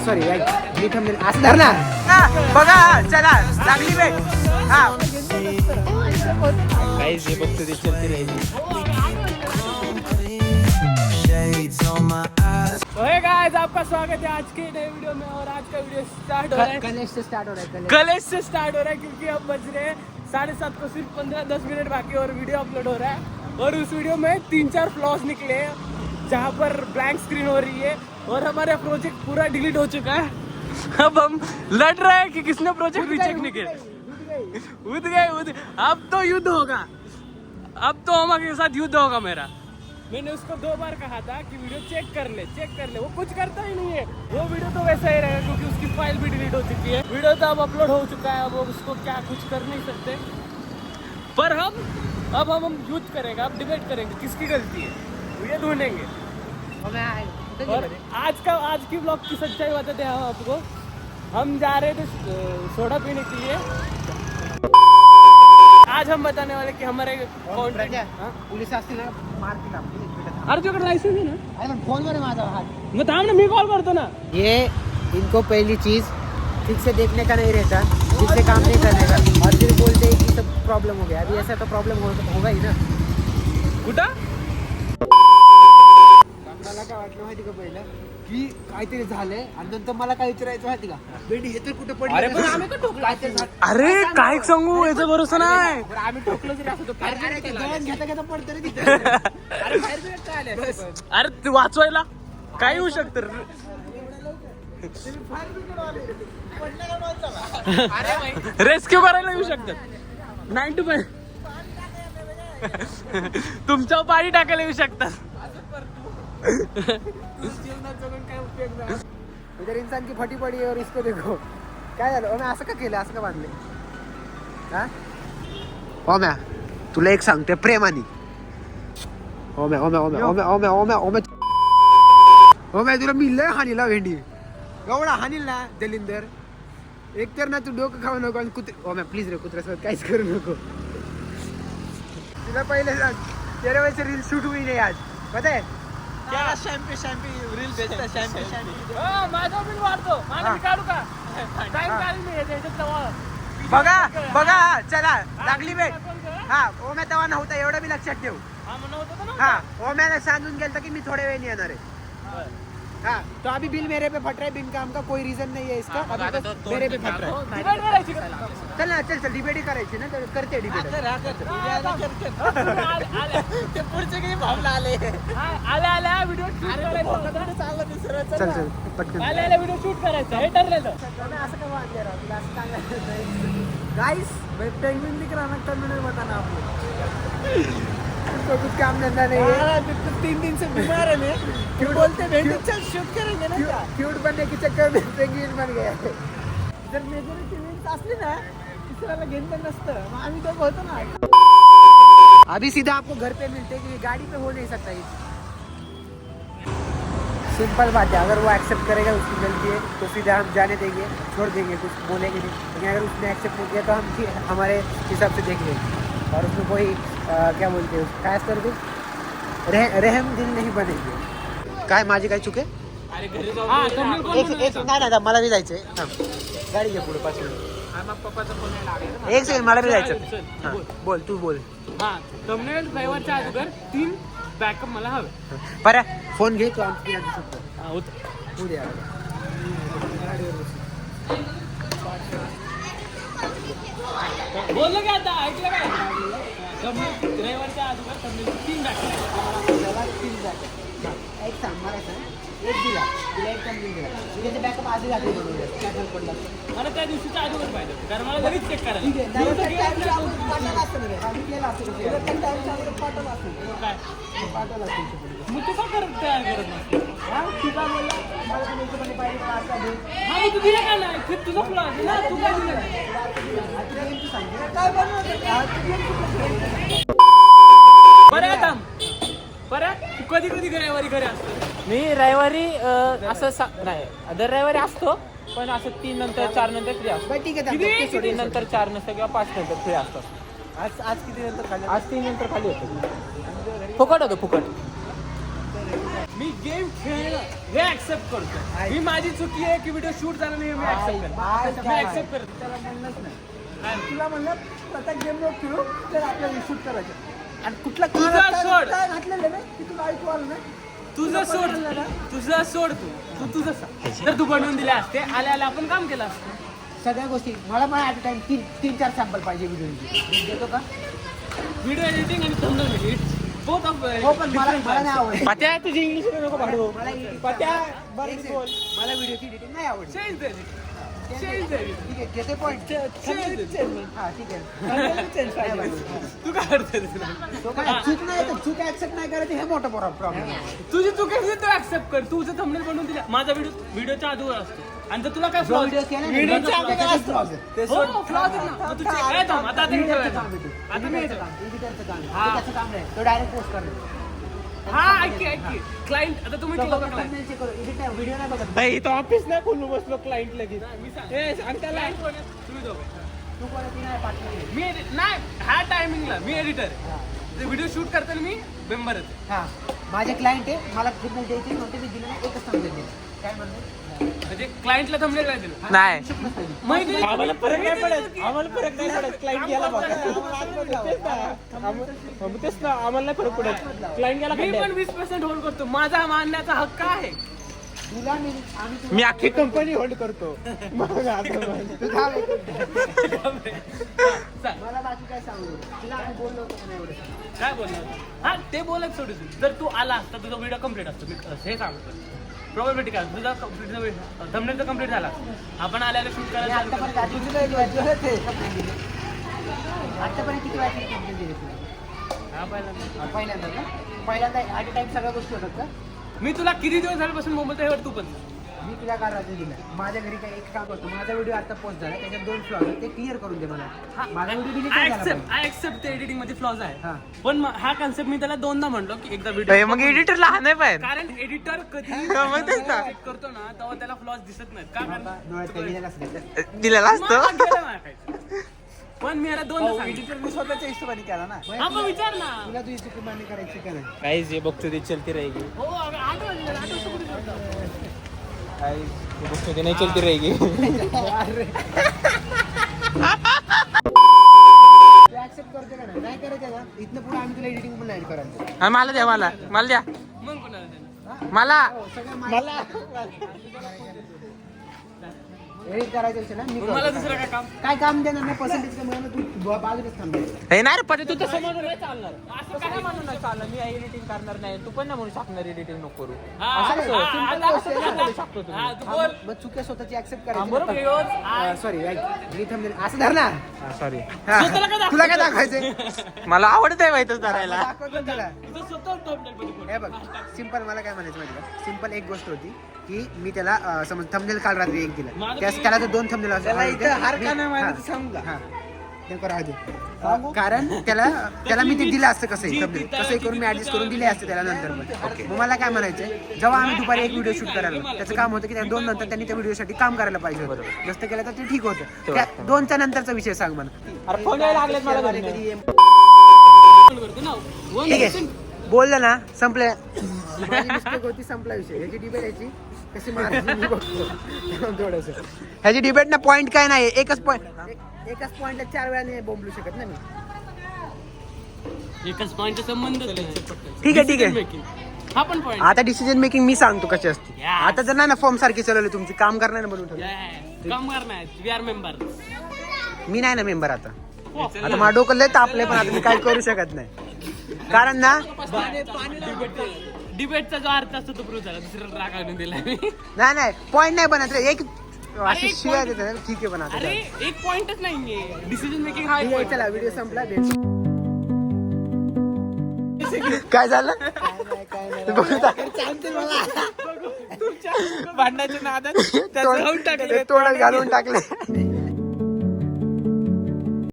Sorry असं धरणार बघा. चला लागली वेट. हा गाइस ये बघतो ते चलती राहिली. ओए गाइस आपका स्वागत है आज के नए वीडियो में. और आज का वीडियो स्टार्ट हो रहा है कलेश से स्टार्ट हो रहा है. कलेश से स्टार्ट हो रहा है क्योंकि अब बज रहे हैं 7:30 को. सिर्फ 15-10 मिनट बाकी और वीडियो अपलोड हो रहा है. और उस वीडियो में 3-4 फ्लॉज निकले हैं जहाँ पर ब्लैंक स्क्रीन हो रही है और हमारा प्रोजेक्ट पूरा डिलीट हो चुका है. अब हम लड़ रहे हैं कि किसने प्रोजेक्ट रिजेक्ट नहीं किया. उद गए. अब तो युद्ध होगा. अब तो हमारे साथ युद्ध होगा मेरा. मैंने उसको 2 बार कहा था कि वीडियो चेक कर ले. वो कुछ करता ही नहीं है. वो वीडियो तो वैसा ही रहेगा क्योंकि उसकी फाइल भी डिलीट हो चुकी है. वीडियो तो अब अपलोड हो चुका है. अब उसको क्या कुछ कर नहीं सकते. पर हम युद्ध करेंगे. अब डिबेट करेंगे किसकी गलती है. ये ढूंढेंगे. और आज की ब्लॉग की सच्चाई बताते हैं हम आपको. हम जा रहे थे सोडा पीने के लिए. आज हम बताने वाले कि हमारे पोलीस असतील ना मारतील आपली. अरे तुझ्याकडे लायसन्स आहे ना. अरे पण फोन वर माझा हात. मग थांब ना मी कॉल करतो ना. ये इनको पहली चीज ठीक से देखने का नहीं रहता, ठीक से काम नहीं करने का. और फिर बोलते हैं कि सब प्रॉब्लम हो गया. अभी ऐसा तो प्रॉब्लम होगा ही ना. कुठं मला काय वाटलं माहिती का पहिलं की काहीतरी झालंय आणि नंतर मला काय विचारायचं माहिती का बेटी हे तर कुठं पडलं. अरे पण आम्ही का ठोकलो. अरे काय सांगू याचा भरोसा नाही. आम्ही ठोकलो जरी असं घेता घेता पडतं रे तिथे. अरे ते वाचवायला काय होऊ शकतं. रेस्क्यू करायला येऊ शकतात. 9 to 5 तुमच्यावर पाणी टाकायला येऊ शकतात. इधर इंसान की फटी पडी और इसको देखो काय झालं. ओम्या असं का केलं, असं का बांधले. हा ओम्या तुला एक सांगते प्रेमानी. ओम्या ओम्या ओम्या ओम्या ओम्या ओम्या ओम्या ओम्या तुला मी लय हानीला भेंडी एवढा हानील ना दलिंदर. एक तर ना तू डोकं खाऊ नको आणि कुत्रे. ओम्या प्लीज रे कुत्र्यासोबत काहीच करू नको. तुला पहिले सांग तेरे वैसे रील शूट हुई नाही आज पता है. रील भेटता शॅम्पी. माझा बिल वाढतो. माझा मी काढू का. टाइम काढून नाही त्याच्यात. बघा चला लागली वेट. हा ओम्या तेव्हा नव्हता एवढं मी लक्षात ठेव. हा ओम्याला सांगून गेलता की मी थोड्या वेळाने येणार आहे. हाँ तो अभी बिल मेरे पे फट रहा है. बिन काम का कोई रीजन नहीं है इसका. अभी तो मेरे पे फट रहा है. चल ना चल डिबेट ही करायची ना. करते डिबेट. पुढचे काही भावना आले व्हिडिओ चल पटकन आले व्हिडिओ शूट करायचा हे ठरलेलं. असं का वाटलं राव तुला असं चांगलं गाइस पेंगुइन दिख रहा ना टर्मिनल बताना आपको. तो कुछ काम धंधा नहीं है. 3 दिन से बीमार है मैं. क्यों बोलते हैं चल शूट करेंगे ना. क्यूट बनने के चक्कर में पेंगुइन बन गया है. जर मेजॉरिटी विन्स असली ना तिसऱ्याला घेणं नसतं. मग आम्ही तो होतो ना. अभी सीधा आपको घर पे मिलते हैं कि गाड़ी पे हो नहीं सकता. सिंपल बात है. अगर वो एक्सेप्ट करेगा उसकी गलती है तो सीधा हम जाने देंगे, छोड़ देंगे, कुछ बोलेंगे नहीं. लेकिन अगर उसने एक्सेप्ट नहीं किया तो हम हमारे हिसाब से देख लेंगे. और उसमें कोई क्या बोलते हैं खास करके रहम दिल नहीं बनेंगे. काय माझी काय चुके. अरे घरी जाऊ. एक नाही मला बी जायचंय. गाडी घे पुढे 5 मिनिट. पप्पाचा फोन लागला. एक सेकंड मला बी जायचं. बोल तू बोल. हा थंबनेल ड्रायव्हरच्या अगोदर 3 बॅकअप मला हवे. बरं फोन घे तू आमची लागू शकतो. हा होतं. उद्या बोललो की आता ऐकलं काय. ड्रायव्हरच्या अगोदर थंबनेल 3 बॅकअप. एक सांग मला सांग. एक दिला तुला एक टाइम दिला. त्याचे बॅकअप आधी लागले काय फरक पडला. मला त्या दिवशीच्या अगोदर पाहिजे कारण मला लगेच चेक करायला. ठीक आहे पाठवला असतं रे. आम्ही केला असतं पाठवला असतं काय पाठवला असतं. मग तू का तयार करत नसतो. हा ठीक आहे बोलला मला पण याच्यामध्ये पाहिजे पण आता दे. हा मग तू दिला का नाही. फिर तुझा प्लॉट ना तू काय दिलं काय बनवतो बरं थांब. बरं तू कधी कधी रविवारी घरी असतो. मी रविवारी असं नाही दर रविवारी असतो पण असं 3 नंतर 4 नंतर फ्री असतो. ठीक आहे 3 नंतर 4 नंतर किंवा 5 नंतर फ्री असतो. आज किती नंतर खाली? आज 3 नंतर खाली होतो. फुकट होतो फुकट. मी गेम खेळणं हे ऍक्सेप्ट करतो. मी माझी चुकी आहे की व्हिडिओ शूट झाला नाही, मी ऍक्सेप्ट करतो. त्याला म्हणलंच नाही. तुला म्हणलं प्रत्येक गेम वर खेळू तर आपल्याला शूट करायचं. आणि कुठला तुझा सोड. काय घातलेलं नाही की तुला ऐकू आलं नाही. तुझं सोड तू तुझं सांग. तर तू बनवून दिले असते, आले आपण काम केलं असतं. सगळ्या गोष्टी मला पण ॲट अ टाइम 3-4 सॅम्पल पाहिजे व्हिडिओची. देतो का? व्हिडिओ एडिटिंग आणि थंबनेल बोथ ऑफ. हो पण मला नाही आवडत. पत्या तुझी इंग्लिश नको पाठवू. पत्या मला व्हिडिओची एडिटिंग नाही आवडत. चेंज दे. ठीक आहे घेते पॉईंट. हा ठीक आहे. तू काय करते? तो काय चूक नाही तर चूक ऍक्सेप्ट नाही करायचं हे मोठं प्रॉब्लेम आहे. तुझी चूक आहे तू ऍक्सेप्ट कर. तुझं थंबनेल बनवून दिला. माझा व्हिडिओच्या अगोदर असतो. आणि जर तुला काय जो व्हिडिओ केला ना व्हिडिओच्या त्याच्यात अगोदर flaws आहे. ते सोड. फ्लॉज आहे ना. मग तू check- थांब, आता मी एडिटरचं ठेवायचं. काम आहे ते. आता मी एडिटरचं काम. एडिटरचं काम आहे. हा. ते त्याचं काम नाही. तो डायरेक्ट पोस्ट करणार. हा ऐक क्लायंट. आता तुम्ही केलं का client? thumbnail check करू. Edit नाही, व्हिडिओ नाही बघत. नाही तो ऑफिस नाही खोलून बसलो क्लायंट लगेच. मी सांग त्याला तुम्ही दोघं. तू कोणाची नाही पाठवली. मी नाही ह्या टायमिंगला मी एडिटर. व्हिडिओ शूट करताना मी मेंबरच. हा माझे क्लायंट आहे. मला thumbnail द्यायची म्हणते मी दिलं नाही. एकच thumbnail दिलं. काय म्हणतो म्हणजे क्लायंटला थंबनेल काय दिलं? नाही माहिती आम्हाला फरक नाही पडत. आम्हाला फरक नाही पडत. क्लायंट गेला बघा. तेच ना आम्हाला फरक पडत. क्लायंट गेला. मी पण 20% होल्ड करतो. माझा मानण्याचा हक्क आहे. तुला मी अख्खी कंपनी होल्ड करतो. मला बाकी काय सांगू. तुला आम्ही बोललो होतो का नाही एवढं. काय बोलणार? हा ते बोलत सोडू. जर तू आला तर तुझा व्हिडिओ कम्प्लीट असतो. मी हे सांगतो. प्रॉबेबिलिटी काय तुझा थंबनेल तर कम्प्लीट झाला. आपण आल्याला शूट करायला चालू करू. आतापर्यंत किती वेळा कंप्लेंट दिली तुला? हा पहिल्यांदा. पहिल्यांदा का? पहिल्यांदा ॲट अ टाइम सगळ्या गोष्टी होतात का? मी तुला किती दिवस झाल्यापासून मोबाईल त्यावर तू पण मी तुला काय रात्री दिला. माझ्या घरी काय एक काम करतो. माझा व्हिडिओ आता पोस्ट झाला त्याच्यात 2 फ्लॉज आहेत ते क्लिअर करून दे मला. माझा व्हिडिओ डिलीट नाही झाला पाहिजे. आय एक्सेप्ट ते एडिटिंग मध्ये फ्लॉज आहे. हा. पण हा कन्सेप्ट मी त्याला 2दा म्हणलो की एकदा व्हिडिओ मग एडिटर लहान आहे पाहिजे. कारण एडिटर कधी मग तेच ना. edit करतो ना तेव्हा त्याला फ्लॉज दिसत नाहीत. का बाबा, डोळ्यात काही गेलेलं असलं. दिलेला असतो. मग गेलं माझ्याकडे. पण मी याला 2दा सांगितलं. मी स्वतःच्या हिशोबाने केला ना. हा पण विचार ना. तुला तुझी चुकी मान्य करायची का नाही? काही जे बघतो ते चलती रहेगी. हो अगं, आठवलं कुठे होतं. काही बघतो ते नाही चलती रहेगी. तू ऍक्सेप्ट करते का नाही? नाही करायचं ना इथनं पुढे आम्ही तुला एडिटिंग पण नाही करायचं. हा, मला द्या मला द्या मग कोणाला देणार? मला. सगळं मला एडिट करायचं विषय ना मी मग मला करतो. दुसरं काय काम? काय काम देणार नाही. पर्सेंटेज कमी होणार. तू बाजूलाच थांबायचं. हे नाही रे पते तू तसं म्हणून नाही चालणार. असं काय म्हणून नाही चालणार. मी एडिटिंग करणार नाही तू पण नाही म्हणू शकणार एडिटिंग नको करू. हा, असं नाही, हा, simple आता- गोष्ट आहे ना. आता- शकतो तुम्ही. हा, तू बोल. मग चुक्या स्वतःची ऍक्सेप्ट बरोबर करायची. रोज सॉरी मी थांबले असं धरणार. सॉरी तुला काय दाखवायचंय? मला आवडत आहे माहितच धरायला. दाखवतो त्याला. तुझं स्वतः thumbnail मध्ये बोल. हे बघ सिंपल मला काय म्हणायचं माहिती का? सिंपल एक गोष्ट होती की मी त्याला समज थंबनेल काल रात्री एक दिला. त्याला तर 2 थंबनेल कारण त्याला मी ते दिलं असतं कसंही thumbnail. कसंही करून मी ऍडजस्ट करून दिले असते त्याला नंतर पण. मग मला काय म्हणायचंय जेव्हा आम्ही दुपारी एक व्हिडिओ शूट करायला त्याचं काम होतं की त्या 2 नंतर त्यांनी त्या व्हिडिओसाठी काम करायला पाहिजे होतं. जास्त केलं तर ते ठीक होतं. त्या 2च्या नंतरचा विषय सांग मला. अरे फोन यायला लागलेत मला घरी. करतो ना. One ठीक आहे second. बोललं ना संपले. माझी मिस्टेक होती संपला विषय. ह्याची डिबेट यायची कशी मारायची मी बघतो थोडंसं. ह्याची डिबेट ना पॉईंट काय नाही एकच पॉईंट. एकाच पॉइंटला 4 वेळाने बोंबलू शकत नाही मी. एकच पॉईंटचा संबंध ठीक आहे. हा पण पॉईंट. आता डिसिजन मेकिंग मी सांगतो कशी असते. Yes. आता जर नाही ना फॉर्म सारखी चालवली तुमची काम करणार ना बनवून ठेवलं. काम करणार वी आर मेंबर. मी नाही ना मेंबर आता. आता माझं डोकं लय तापले पण आता मी काय करू शकत नाही. कारण ना डिबेटचा जो अर्थ असतो तो प्रूव्ह झाला. दुसऱ्याला राग आणून दिला मी. नाही पॉईंट नाही बनत रे. एक अशी एक शिवाय point- देतात ठीक आहे पण आता अरे एक पॉइंटच नाहीये. डिसिजन मेकिंग हा एक ठीक आहे, point. चला व्हिडिओ संपला. काय झालं काय नाही भांडणाच्या नादात त्याचं तोंडात घालून टाकले.